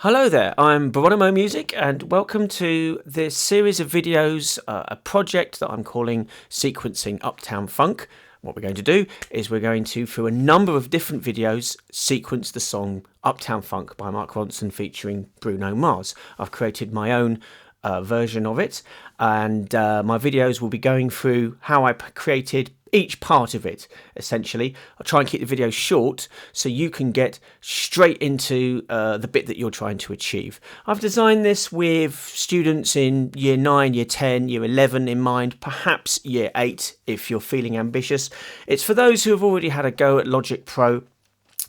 Hello there, I'm Baronimo Music and welcome to this series of videos, a project that I'm calling Sequencing Uptown Funk. What we're going to do is we're going to, through a number of different videos, sequence the song Uptown Funk by Mark Ronson featuring Bruno Mars. I've created my own version of it, and my videos will be going through how I created each part of it. Essentially, I'll try and keep the videos short so you can get straight into the bit that you're trying to achieve. I've designed this with students in year 9, year 10, year 11 in mind, perhaps year 8 if you're feeling ambitious. It's for those who have already had a go at Logic Pro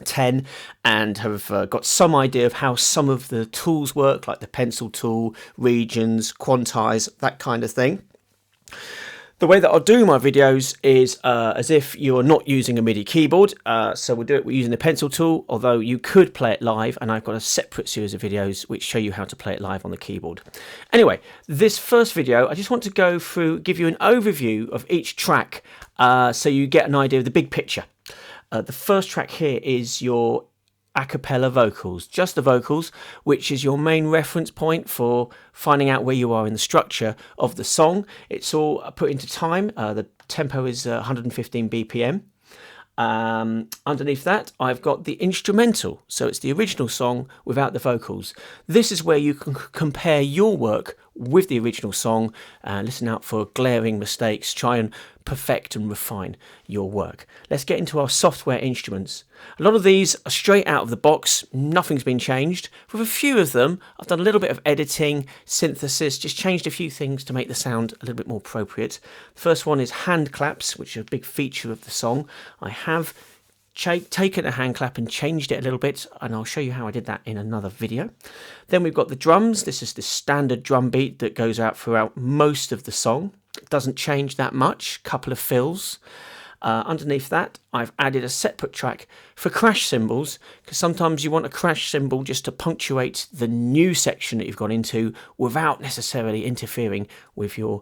10 and have got some idea of how some of the tools work, like the pencil tool, regions, quantize, that kind of thing. The way that I'll do my videos is as if you're not using a MIDI keyboard, so we'll do it using the pencil tool, although you could play it live, and I've got a separate series of videos which show you how to play it live on the keyboard. Anyway, this first video, I just want to go through, give you an overview of each track so you get an idea of the big picture. The first track here is your a cappella vocals, just the vocals, which is your main reference point for finding out where you are in the structure of the song. It's all put into time. The tempo is 115 BPM. Underneath that, I've got the instrumental, so it's the original song without the vocals. This is where you can compare your work with the original song and listen out for glaring mistakes. Try and perfect and refine your work. Let's get into our software instruments. A lot of these are straight out of the box, nothing's been changed. With a few of them, I've done a little bit of editing, synthesis, just changed a few things to make the sound a little bit more appropriate. The first one is hand claps, which is a big feature of the song. I have taken a hand clap and changed it a little bit, and I'll show you how I did that in another video. Then we've got the drums. This is the standard drum beat that goes out throughout most of the song. It doesn't change that much, couple of fills. Underneath that, I've added a separate track for crash cymbals, because sometimes you want a crash cymbal just to punctuate the new section that you've gone into without necessarily interfering with your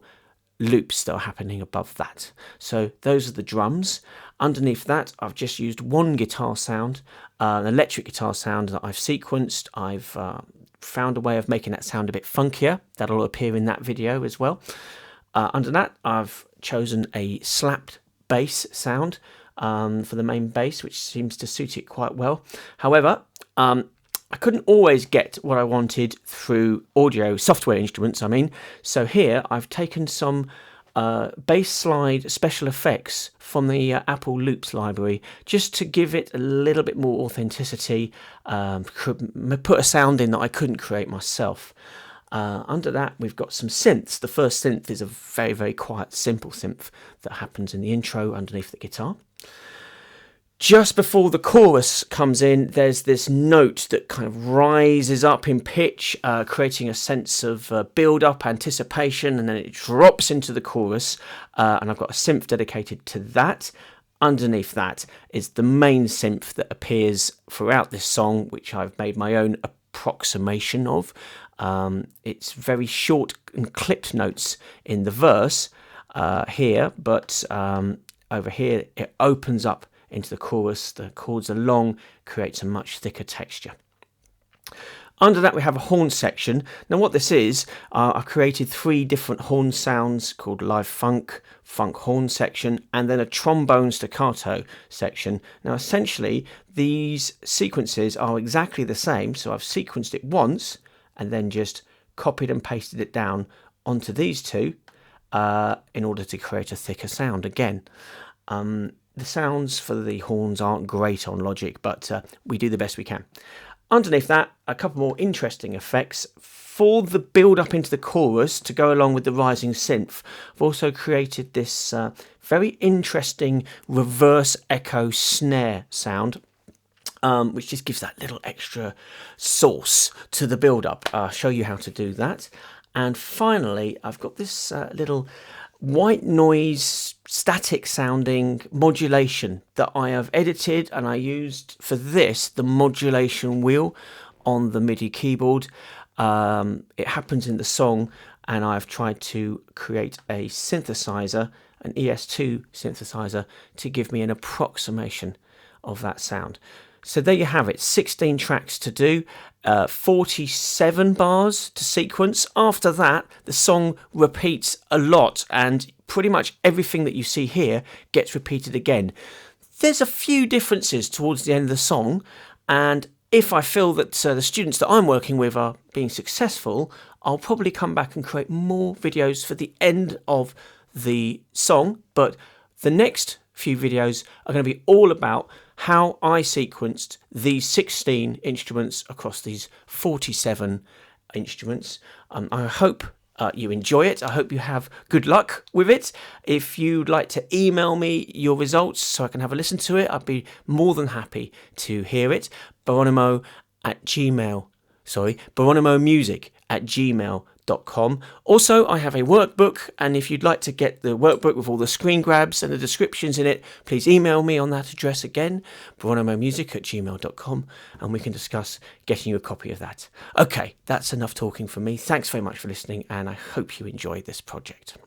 loops that are happening above that. So those are the drums. Underneath that, I've just used one guitar sound, an electric guitar sound that I've sequenced. I've found a way of making that sound a bit funkier. That'll appear in that video as well. Under that, I've chosen a slapped bass sound for the main bass, which seems to suit it quite well. However, I couldn't always get what I wanted through audio software instruments, so here I've taken some bass slide special effects from the Apple Loops library just to give it a little bit more authenticity, put a sound in that I couldn't create myself. Under that, we've got some synths. The first synth is a very, very quiet, simple synth that happens in the intro underneath the guitar. Just before the chorus comes in, there's this note that kind of rises up in pitch, creating a sense of build-up, anticipation, and then it drops into the chorus, and I've got a synth dedicated to that. Underneath that is the main synth that appears throughout this song, which I've made my own approximation of. It's very short and clipped notes in the verse here, but over here it opens up into the chorus. The chords are long, creates a much thicker texture. Under that, we have a horn section. Now what this is, I've created 3 different horn sounds called live funk, funk horn section, and then a trombone staccato section. Now essentially these sequences are exactly the same, so I've sequenced it once and then just copied and pasted it down onto these two in order to create a thicker sound again. The sounds for the horns aren't great on Logic, but we do the best we can. Underneath that, a couple more interesting effects. For the build up into the chorus to go along with the rising synth, I've also created this very interesting reverse echo snare sound, which just gives that little extra sauce to the build up. I'll show you how to do that. And finally, I've got this little white noise static sounding modulation that I have edited, and I used for this the modulation wheel on the MIDI keyboard. It happens in the song, and I've tried to create a synthesizer, an ES2 synthesizer, to give me an approximation of that sound. So there you have it, 16 tracks to do, 47 bars to sequence. After that, the song repeats a lot, and pretty much everything that you see here gets repeated again. There's a few differences towards the end of the song, and if I feel that the students that I'm working with are being successful, I'll probably come back and create more videos for the end of the song. But the next few videos are going to be all about how I sequenced these 16 instruments across these 47 instruments. I hope you enjoy it. I hope you have good luck with it. If you'd like to email me your results so I can have a listen to it, I'd be more than happy to hear it. Boronimomusic@gmail.com. Also, I have a workbook, and if you'd like to get the workbook with all the screen grabs and the descriptions in it, please email me on that address again, boronimomusic@gmail.com, and we can discuss getting you a copy of that. Okay, that's enough talking from me. Thanks very much for listening, and I hope you enjoyed this project.